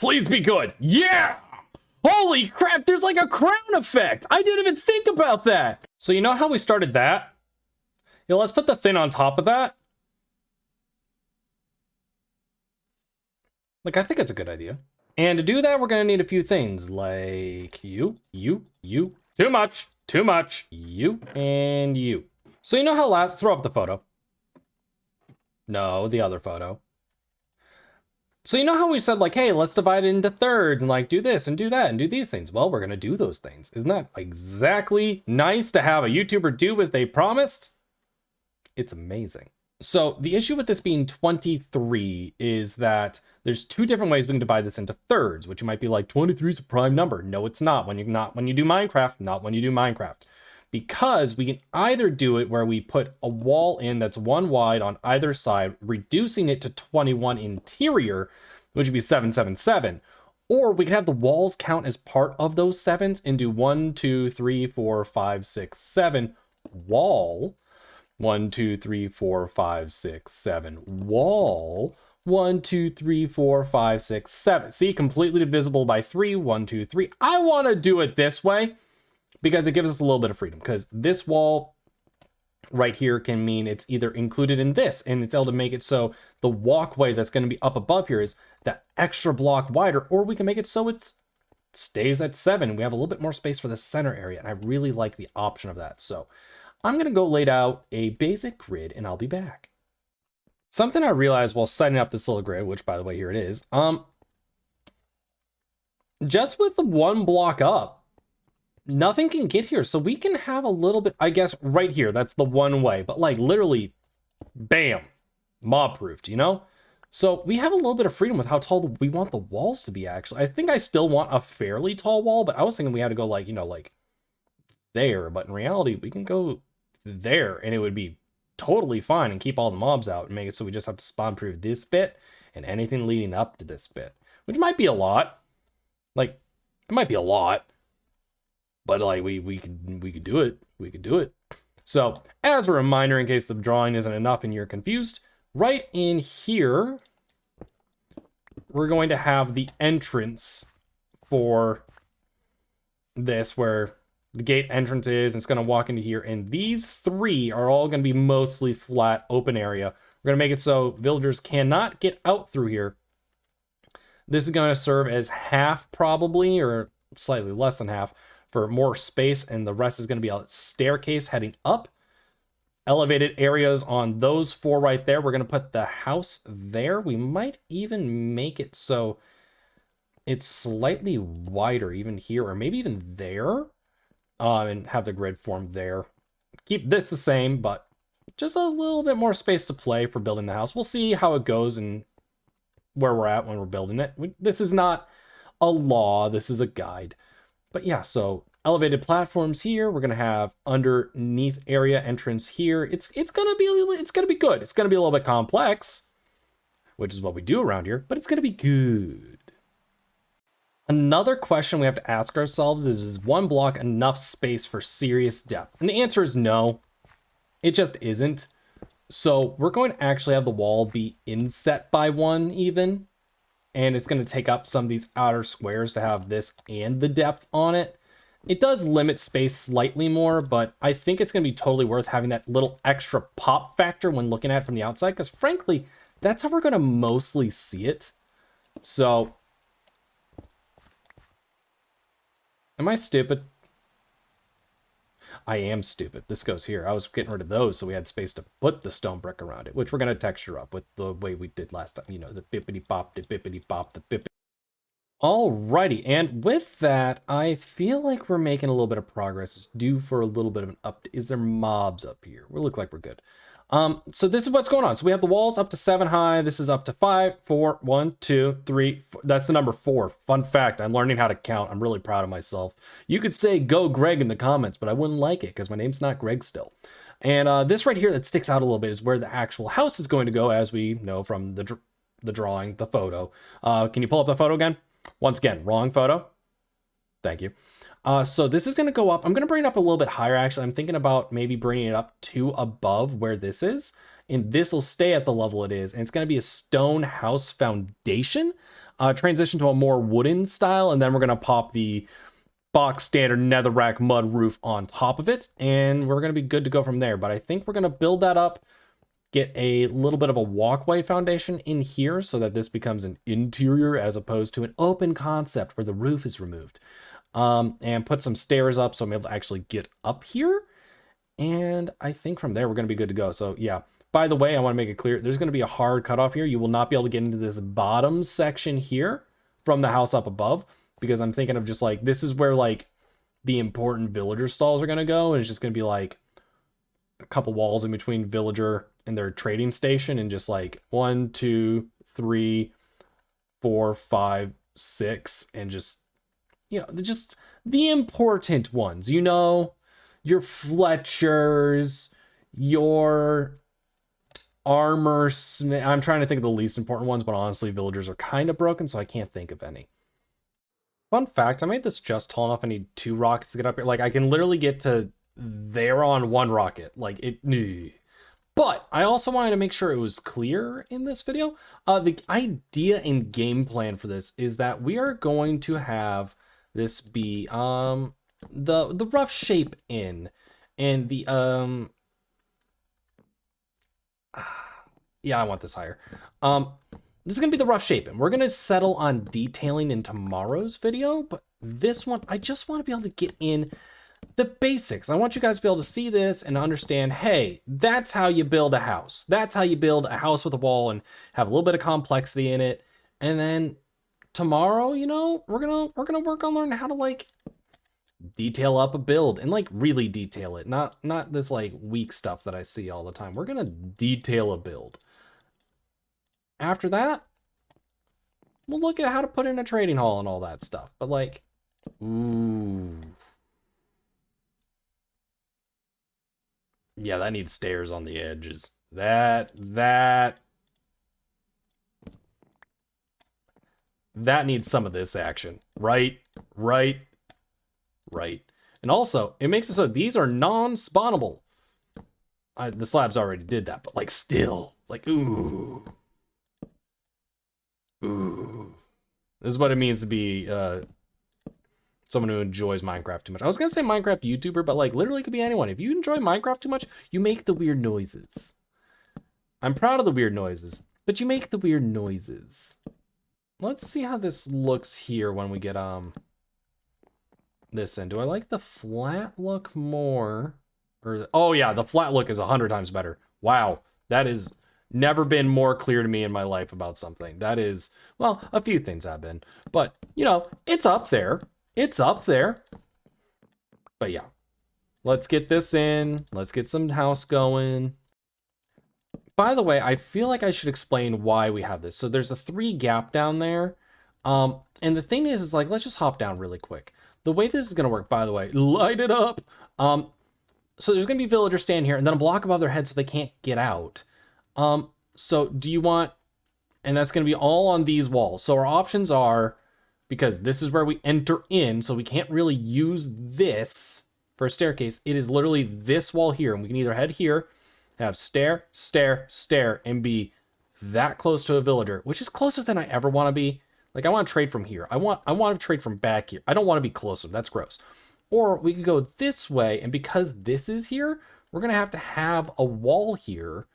Please be good. Yeah! Holy crap, there's like a crown effect. I didn't even think about that. So you know how we started that? Yeah, let's put the thin on top of that. Like, I think it's a good idea. And to do that, we're gonna need a few things, like you. Too much, you, and you. So you know how throw up the photo. No, the other photo. So you know how we said, like, hey, let's divide it into thirds and like do this and do that and do these things. Well, we're gonna do those things. Isn't that exactly nice to have a YouTuber do as they promised? It's amazing. So the issue with this being 23 is that there's two different ways we can divide this into thirds, which you might be like, 23 is a prime number. No, it's not. When you do Minecraft, not when you do Minecraft. Because we can either do it where we put a wall in that's 1 wide on either side, reducing it to 21 interior, which would be 777. Or we can have the walls count as part of those sevens and do 1, 2, 3, 4, 5, 6, 7 wall. 1, 2, 3, 4, 5, 6, 7 wall. 1, 2, 3, 4, 5, 6, 7. See, completely divisible by 3. 1, 2, 3. I want to do it this way because it gives us a little bit of freedom, because this wall right here can mean it's either included in this, and it's able to make it so the walkway that's going to be up above here is that extra block wider, or we can make it so it stays at 7 and we have a little bit more space for the center area, and I really like the option of that. So I'm going to go lay out a basic grid and I'll be back. Something I realized while setting up this little grid, which by the way, here it is, just with the 1 block up, nothing can get here. So we can have a little bit, I guess, right here. That's the one way, but like literally, bam, mob proofed, you know? So we have a little bit of freedom with how tall we want the walls to be, actually. I think I still want a fairly tall wall, but I was thinking we had to go like, you know, like there, but in reality, we can go there and it would be totally fine and keep all the mobs out and make it so we just have to spawn proof this bit and anything leading up to this bit, which might be a lot. Like, it might be a lot. But like we could do it. We could do it. So as a reminder, in case the drawing isn't enough and you're confused, right in here, we're going to have the entrance for this, where the gate entrance is, and it's going to walk into here. And these 3 are all going to be mostly flat open area. We're going to make it so villagers cannot get out through here. This is going to serve as half probably, or slightly less than half, for more space, and the rest is going to be a staircase heading up. Elevated areas on those 4 right there. We're going to put the house there. We might even make it so it's slightly wider even here, or maybe even there, and have the grid form there. Keep this the same, but just a little bit more space to play for building the house. We'll see how it goes and where we're at when we're building it. This is not a law, this is a guide. But yeah, so elevated platforms here. We're gonna have underneath area entrance here. It's gonna be good. It's gonna be a little bit complex, which is what we do around here, but it's gonna be good. Another question we have to ask ourselves is 1 block enough space for serious depth? And the answer is no. It just isn't. So we're going to actually have the wall be inset by 1 even. And it's going to take up some of these outer squares to have this and the depth on it. It does limit space slightly more, but I think it's going to be totally worth having that little extra pop factor when looking at it from the outside, because frankly, that's how we're going to mostly see it. So, am I stupid? I am stupid. This goes here. I was getting rid of those so we had space to put the stone brick around it, which we're going to texture up with the way we did last time. You know, the bippity bop, the bippity bop, the bippity. Alrighty, and with that, I feel like we're making a little bit of progress. It's due for a little bit of an update. Is there mobs up here? We look like we're good. So this is what's going on. So we have the walls up to 7 high. This is up to 5, 4, 1, 2, 3. 4. That's the number 4. Fun fact, I'm learning how to count. I'm really proud of myself. You could say go Greg in the comments, but I wouldn't like it because my name's not Greg still. And this right here that sticks out a little bit is where the actual house is going to go, as we know from the drawing, the photo. Can you pull up the photo again? Once again, wrong photo. Thank you. So this is going to go up. I'm going to bring it up a little bit higher, actually. I'm thinking about maybe bringing it up to above where this is. And this will stay at the level it is. And it's going to be a stone house foundation. transition to a more wooden style, and then we're going to pop the box standard netherrack mud roof on top of it, and we're going to be good to go from there. But I think we're going to build that up, get a little bit of a walkway foundation in here so that this becomes an interior as opposed to an open concept where the roof is removed. And put some stairs up so I'm able to actually get up here. And I think from there we're going to be good to go. So yeah, by the way, I want to make it clear, there's going to be a hard cutoff here. You will not be able to get into this bottom section here from the house up above, because I'm thinking of just like, this is where like the important villager stalls are going to go. And it's just going to be like a couple walls in between villager and their trading station, and just like 1, 2, 3, 4, 5, 6, and just, you know, just the important ones, you know, your Fletchers, your armor smith. I'm trying to think of the least important ones, but honestly, villagers are kind of broken, so I can't think of any. Fun fact, I made this just tall enough. I need 2 rockets to get up here. Like, I can literally get to there on 1 rocket. Like, it... But I also wanted to make sure it was clear in this video. The idea and game plan for this is that we are going to have this be the rough shape in, and the yeah, I want this higher. This is gonna be the rough shape, and we're gonna settle on detailing in tomorrow's video. But this one, I just want to be able to get in the basics. I want you guys to be able to see this and understand, hey, that's how you build a house. That's how you build a house with a wall and have a little bit of complexity in it. And then tomorrow, you know, we're gonna work on learning how to like detail up a build and like really detail it. Not this like weak stuff that I see all the time. We're gonna detail a build. After that, we'll look at how to put in a trading hall and all that stuff. But like, ooh. Yeah, that needs stairs on the edges. That needs some of this action. Right. And also, it makes it so these are non-spawnable. The slabs already did that, but like still, like, ooh. This is what it means to be someone who enjoys Minecraft too much. I was gonna say Minecraft YouTuber, but like literally it could be anyone. If you enjoy Minecraft too much, you make the weird noises. I'm proud of the weird noises, but you make the weird noises. Let's see how this looks here when we get this in. Do I like the flat look more? Or oh yeah, the flat look is 100 times better. Wow, that is never been more clear to me in my life about something. That is, well, a few things have been, but you know, it's up there. It's up there. But yeah, let's get this in. Let's get some house going. By the way, I feel like I should explain why we have this. So there's a 3 gap down there. And the thing is like, let's just hop down really quick. The way this is going to work, by the way, light it up. So there's going to be villagers standing here and then a block above their head so they can't get out. So do you want, and that's going to be all on these walls. So our options are, because this is where we enter in, so we can't really use this for a staircase. It is literally this wall here, and we can either head here, have stair, stair, stair, and be that close to a villager, which is closer than I ever want to be. Like, I want to trade from here. I want to trade from back here. I don't want to be closer. That's gross. Or we could go this way, and because this is here, we're going to have a wall here,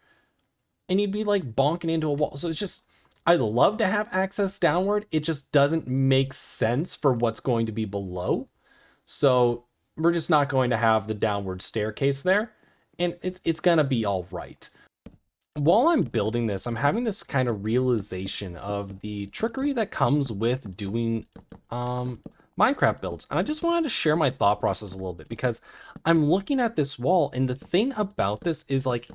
and you'd be, like, bonking into a wall. So it's just, I'd love to have access downward. It just doesn't make sense for what's going to be below. So we're just not going to have the downward staircase there, and it's going to be all right. While I'm building this, I'm having this kind of realization of the trickery that comes with doing Minecraft builds. And I just wanted to share my thought process a little bit, because I'm looking at this wall, and the thing about this is like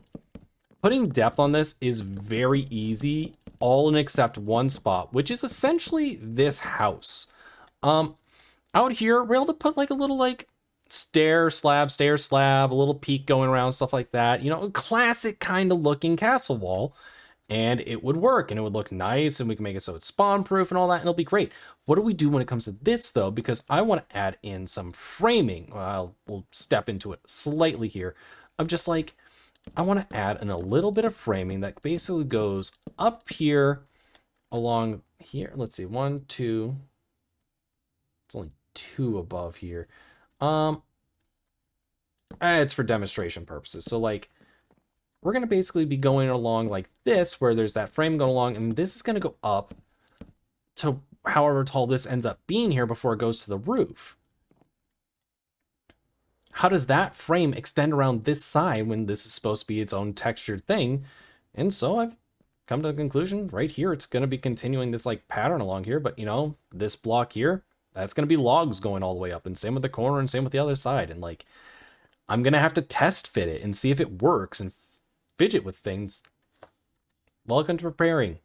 putting depth on this is very easy, all in except one spot, which is essentially this house. Out here, we're able to put like a little like stair slab, a little peak going around, stuff like that. You know, a classic kind of looking castle wall, and it would work, and it would look nice, and we can make it so it's spawn proof and all that, and it'll be great. What do we do when it comes to this though? Because I want to add in some framing. We'll step into it slightly here. I'm just like, I want to add in a little bit of framing that basically goes up here along here. Let's see, 1, 2. It's only 2 above here. It's for demonstration purposes. So like, we're gonna basically be going along like this, where there's that frame going along, and this is gonna go up to however tall this ends up being here before it goes to the roof. How does that frame extend around this side when this is supposed to be its own textured thing? And so I've come to the conclusion right here, it's going to be continuing this like pattern along here, but you know, this block here, that's going to be logs going all the way up, and same with the corner and same with the other side. And like, I'm going to have to test fit it and see if it works and fidget with things. Welcome to preparing.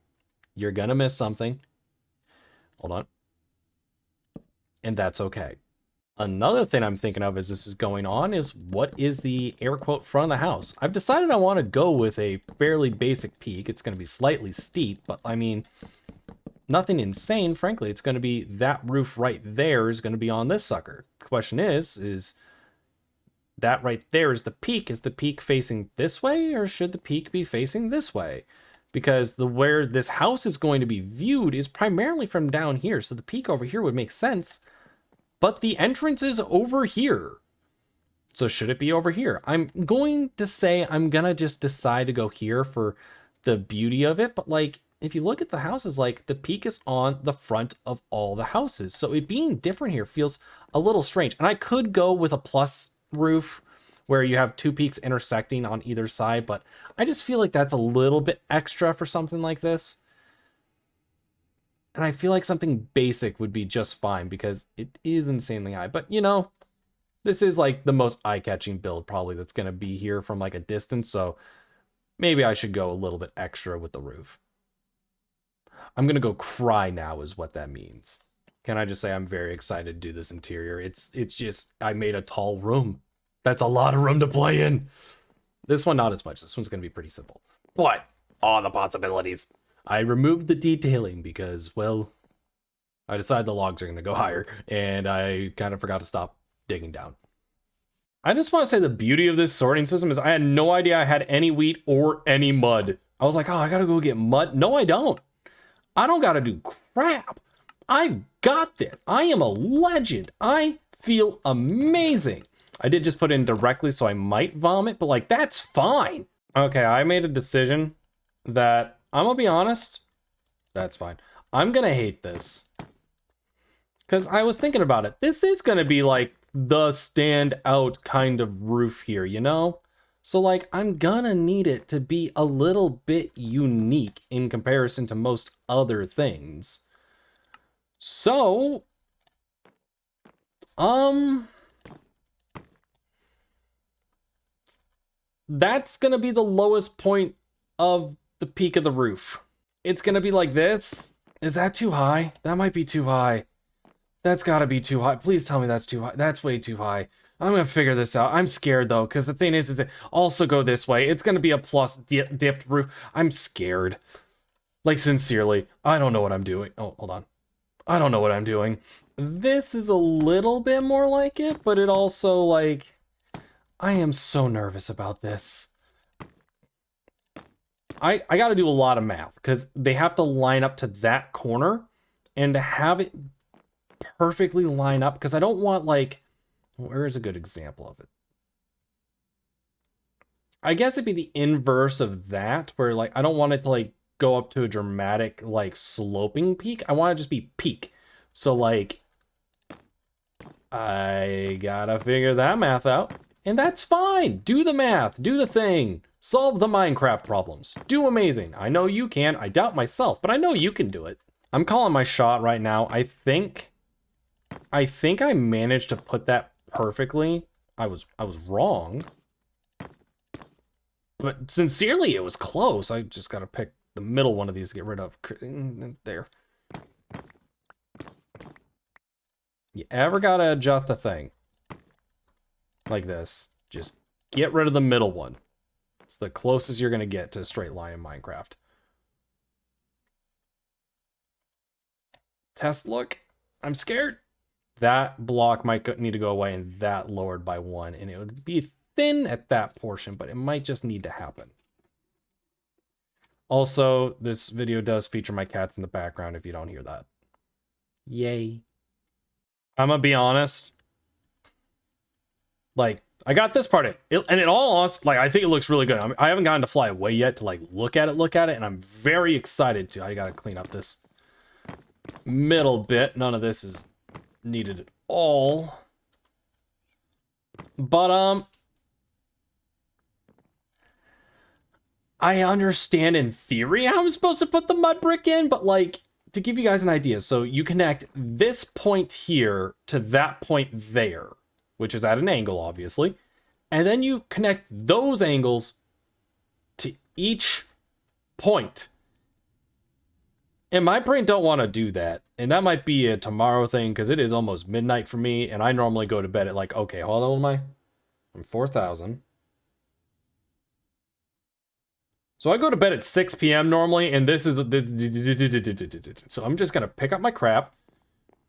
You're going to miss something. Hold on. And that's okay. Another thing I'm thinking of as this is going on is, what is the air quote front of the house? I've decided I want to go with a fairly basic peak. It's going to be slightly steep, but I mean, nothing insane. Frankly, it's going to be that roof right there is going to be on this sucker. The question is that right there is the peak. Is the peak facing this way, or should the peak be facing this way? Because where this house is going to be viewed is primarily from down here. So the peak over here would make sense, but the entrance is over here. So should it be over here? I'm going to say I'm going to just decide to go here for the beauty of it. But like, if you look at the houses, like the peak is on the front of all the houses. So it being different here feels a little strange. And I could go with a plus roof where you have 2 peaks intersecting on either side, but I just feel like that's a little bit extra for something like this. And I feel like something basic would be just fine because it is insanely high. But you know, this is like the most eye-catching build probably that's going to be here from like a distance. So maybe I should go a little bit extra with the roof. I'm going to go cry now is what that means. Can I just say I'm very excited to do this interior. It's just, I made a tall room. That's a lot of room to play in. This one, not as much. This one's going to be pretty simple. But all the possibilities. I removed the detailing because, well, I decided the logs are going to go higher, and I kind of forgot to stop digging down. I just want to say the beauty of this sorting system is I had no idea I had any wheat or any mud. I was like, oh, I got to go get mud. No, I don't. I don't got to do crap. I've got this. I am a legend. I feel amazing. I did just put in directly, so I might vomit, but like, that's fine. Okay, I made a decision that, I'm gonna be honest, that's fine. I'm gonna hate this. Because I was thinking about it. This is gonna be like the standout kind of roof here, you know? So like, I'm gonna need it to be a little bit unique in comparison to most other things. So, that's gonna be the lowest point of the peak of the roof. It's gonna be like this. Is that too high? That might be too high. That's gotta be too high. Please tell me that's too high. That's way too high. I'm gonna figure this out. I'm scared though, because the thing is it also go this way. It's gonna be a plus dipped roof. I'm scared. Like, sincerely, I don't know what I'm doing. Oh, hold on. I don't know what I'm doing. This is a little bit more like it, but it also, like, I am so nervous about this. I got to do a lot of math because they have to line up to that corner, and to have it perfectly line up, because I don't want, like, where is a good example of it? I guess it'd be the inverse of that, where like, I don't want it to like go up to a dramatic like sloping peak. I want to just be peak. So like, I gotta figure that math out, and that's fine. Do the math, do the thing. Solve the Minecraft problems. Do amazing. I know you can. I doubt myself, but I know you can do it. I'm calling my shot right now. I think I managed to put that perfectly. I was wrong. But sincerely, it was close. I just got to pick the middle one of these to get rid of. There. You ever got to adjust a thing like this? Just get rid of the middle one. It's the closest you're going to get to a straight line in Minecraft. Test look. I'm scared. That block might need to go away, and that lowered by 1. And it would be thin at that portion, but it might just need to happen. Also, this video does feature my cats in the background if you don't hear that. Yay. I'm gonna be honest. Like, I got this part and in all honesty, like, I think it looks really good. I haven't gotten to fly away yet to like look at it, and I'm very excited to. I gotta clean up this middle bit. None of this is needed at all. But I understand in theory how I'm supposed to put the mud brick in, but like, to give you guys an idea, so you connect this point here to that point there, which is at an angle, obviously, and then you connect those angles to each point. And my brain don't want to do that, and that might be a tomorrow thing, because it is almost midnight for me, and I normally go to bed at like, okay, hold on, I'm 4,000. So I go to bed at 6 p.m. normally, and this is... So I'm just going to pick up my crap,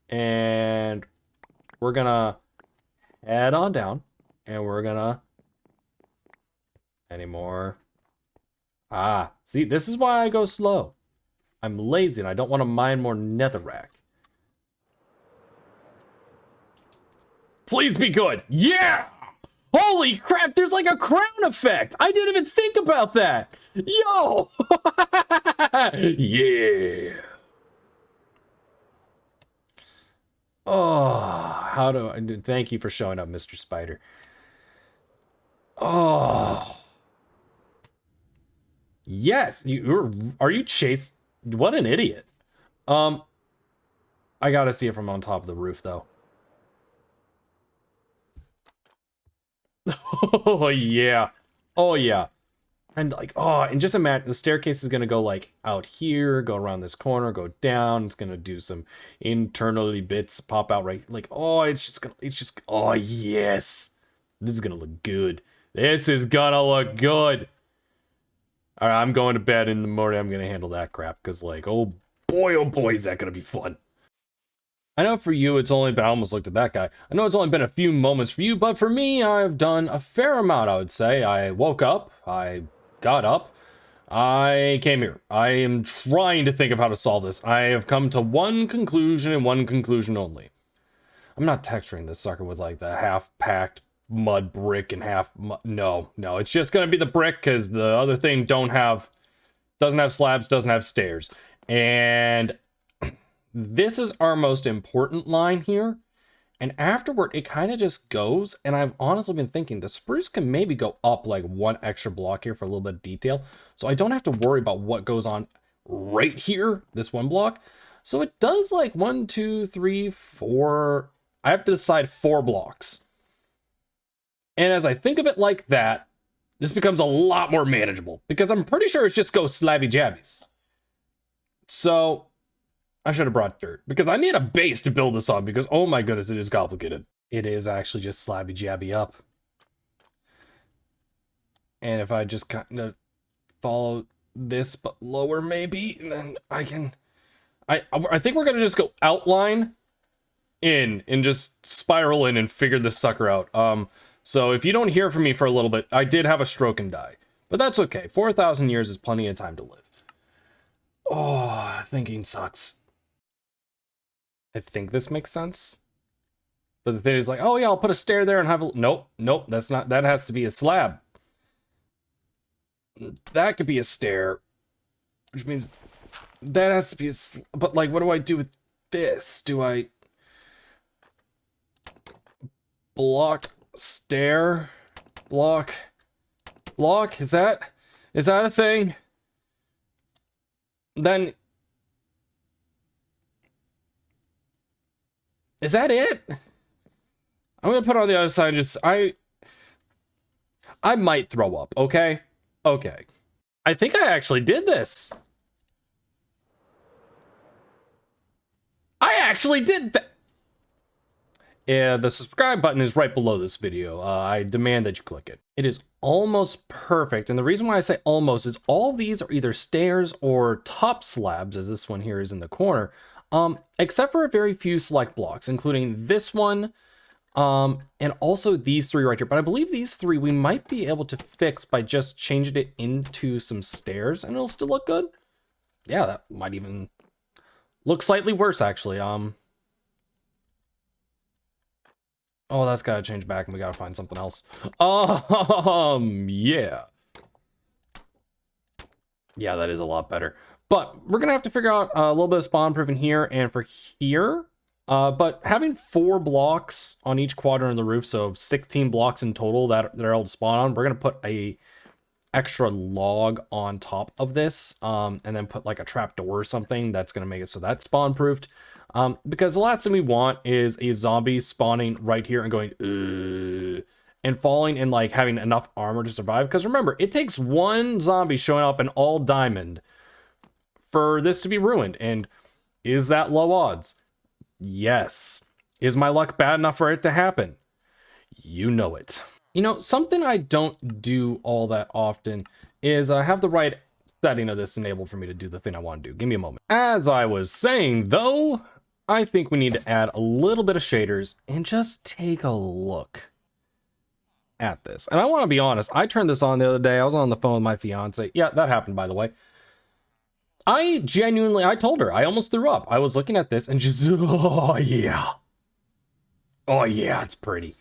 and we're going to head on down, and we're going to... Anymore. Ah, see, this is why I go slow. I'm lazy, and I don't want to mine more netherrack. Please be good. Yeah! Holy crap, there's like a crown effect. I didn't even think about that. Yo! Yeah. Oh, how do I do? Thank you for showing up, Mr. Spider. Oh. Yes, are you chasing? What an idiot. I gotta see it from on top of the roof, though. Oh, yeah. Oh, yeah. And like, oh, and just imagine the staircase is going to go like out here, go around this corner, go down. It's going to do some internally bits, pop out right. Like, oh, oh, yes. This is going to look good. This is going to look good. All right, I'm going to bed in the morning. I'm going to handle that crap because like, oh boy, is that going to be fun. I know for you, it's only been, I almost looked at that guy. I know it's only been a few moments for you, but for me, I've done a fair amount, I would say. I woke up, I got up, I came here. I am trying to think of how to solve this. I have come to one conclusion and one conclusion only. I'm not texturing this sucker with like the half-packed mud brick and half mud. No, it's just going to be the brick because the other thing doesn't have slabs, doesn't have stairs. And this is our most important line here, and afterward it kind of just goes, and I've honestly been thinking the spruce can maybe go up like one extra block here for a little bit of detail, so I don't have to worry about what goes on right here, this one block. So it does like 1, 2, 3, 4, I have to decide 4 blocks. And as I think of it like that, this becomes a lot more manageable, because I'm pretty sure it's just go slabby jabbies. So I should have brought dirt, because I need a base to build this on, because oh my goodness, it is complicated. It is actually just slabby jabby up. And if I just kind of follow this but lower maybe, then I can... I think we're going to just go outline in and just spiral in and figure this sucker out. So if you don't hear from me for a little bit, I did have a stroke and die. But that's okay. 4,000 years is plenty of time to live. Oh, thinking sucks. I think this makes sense. But the thing is like, oh yeah, I'll put a stair there and have a... Nope, that's not... That has to be a slab. That could be a stair. Which means that has to be a... But like, what do I do with this? Do I... Block, stair, block, is that a thing? Then... Is that it? I'm gonna put it on the other side. I might throw up. Okay. I think I actually did this. I actually did that. Yeah, the subscribe button is right below this video. I demand that you click it. It is almost perfect, and the reason why I say almost is all these are either stairs or top slabs, as this one here is in the corner. Except for a very few select blocks, including this one, And also these three right here. But I believe these three we might be able to fix by just changing it into some stairs, and it'll still look good. Yeah, that might even look slightly worse, actually. Oh, that's gotta change back, and we gotta find something else. Yeah. Yeah, that is a lot better. But we're gonna have to figure out a little bit of spawn proofing here and for here. But having 4 blocks on each quadrant of the roof, so 16 blocks in total that they're able to spawn on, we're gonna put a extra log on top of this, and then put like a trap door or something that's gonna make it so that's spawn proofed. Because the last thing we want is a zombie spawning right here and going and falling and like having enough armor to survive. Because remember, it takes 1 zombie showing up in all diamond for this to be ruined. And is that low odds? Yes. Is my luck bad enough for it to happen? You know it. You know, something I don't do all that often is I have the right setting of this enabled for me to do the thing I want to do. Give me a moment. As I was saying, though, I think we need to add a little bit of shaders and just take a look at this. And I want to be honest, I turned this on the other day. I was on the phone with my fiance. Yeah, that happened, by the way. I told her, I almost threw up. I was looking at this and just, oh yeah. Oh yeah, it's pretty.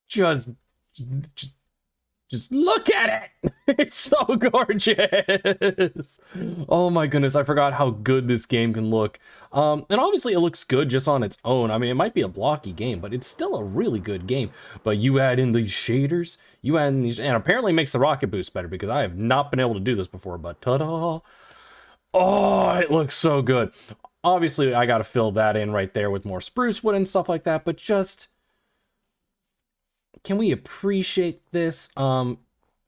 Just look at it. It's so gorgeous. Oh my goodness, I forgot how good this game can look. And obviously it looks good just on its own. I mean, it might be a blocky game, but it's still a really good game. But you add in these shaders, you add in these, and apparently it makes the rocket boost better because I have not been able to do this before, but ta-da. Oh, it looks so good. Obviously, I got to fill that in right there with more spruce wood and stuff like that, but just, can we appreciate this? I'm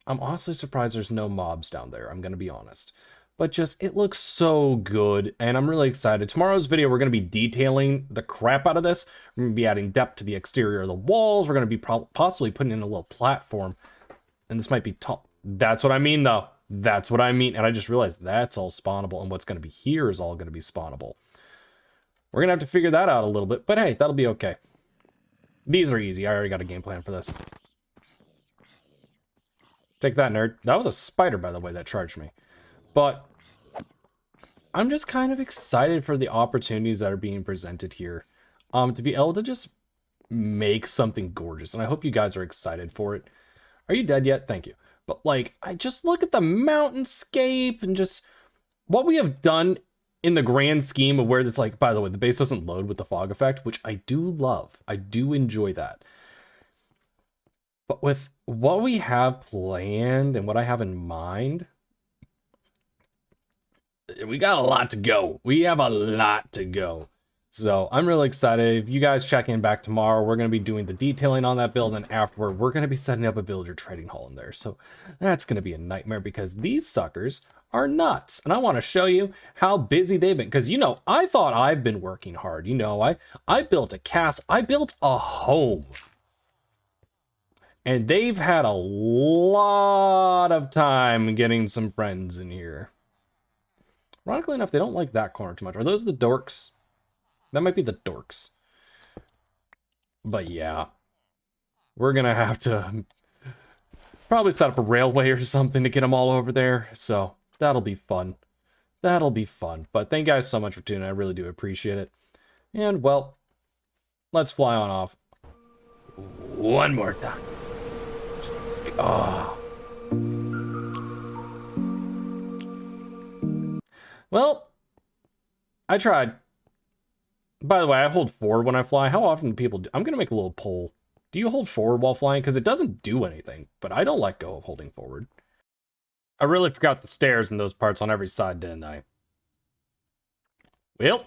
honestly surprised there's no mobs down there, I'm going to be honest. But just, it looks so good, and I'm really excited. Tomorrow's video, we're going to be detailing the crap out of this. We're going to be adding depth to the exterior of the walls. We're going to be possibly putting in a little platform, and this might be tall. That's what I mean, though. That's what I mean, and I just realized that's all spawnable, and what's going to be here is all going to be spawnable. We're going to have to figure that out a little bit, but hey, that'll be okay. These are easy. I already got a game plan for this. Take that, nerd. That was a spider, by the way, that charged me. But I'm just kind of excited for the opportunities that are being presented here. To be able to just make something gorgeous, and I hope you guys are excited for it. Are you dead yet? Thank you. But like, I just look at the mountainscape and just what we have done in the grand scheme of where it's like, by the way, the base doesn't load with the fog effect, which I do love. I do enjoy that. But with what we have planned and what I have in mind, we got a lot to go. We have a lot to go. So I'm really excited. If you guys check in back tomorrow, we're going to be doing the detailing on that build, and afterward, we're going to be setting up a villager trading hall in there. So that's going to be a nightmare because these suckers are nuts. And I want to show you how busy they've been. Because, you know, I thought I've been working hard. You know, I built a castle. I built a home. And they've had a lot of time getting some friends in here. Ironically enough, they don't like that corner too much. Are those the dorks? That might be the dorks. But yeah, we're going to have to probably set up a railway or something to get them all over there. So that'll be fun. That'll be fun. But thank you guys so much for tuning in. I really do appreciate it. And well, let's fly on off. One more time. Oh. Well, I tried. By the way, I hold forward when I fly. How often do people do? I'm going to make a little poll. Do you hold forward while flying? Because it doesn't do anything, but I don't let go of holding forward. I really forgot the stairs in those parts on every side, didn't I? Well,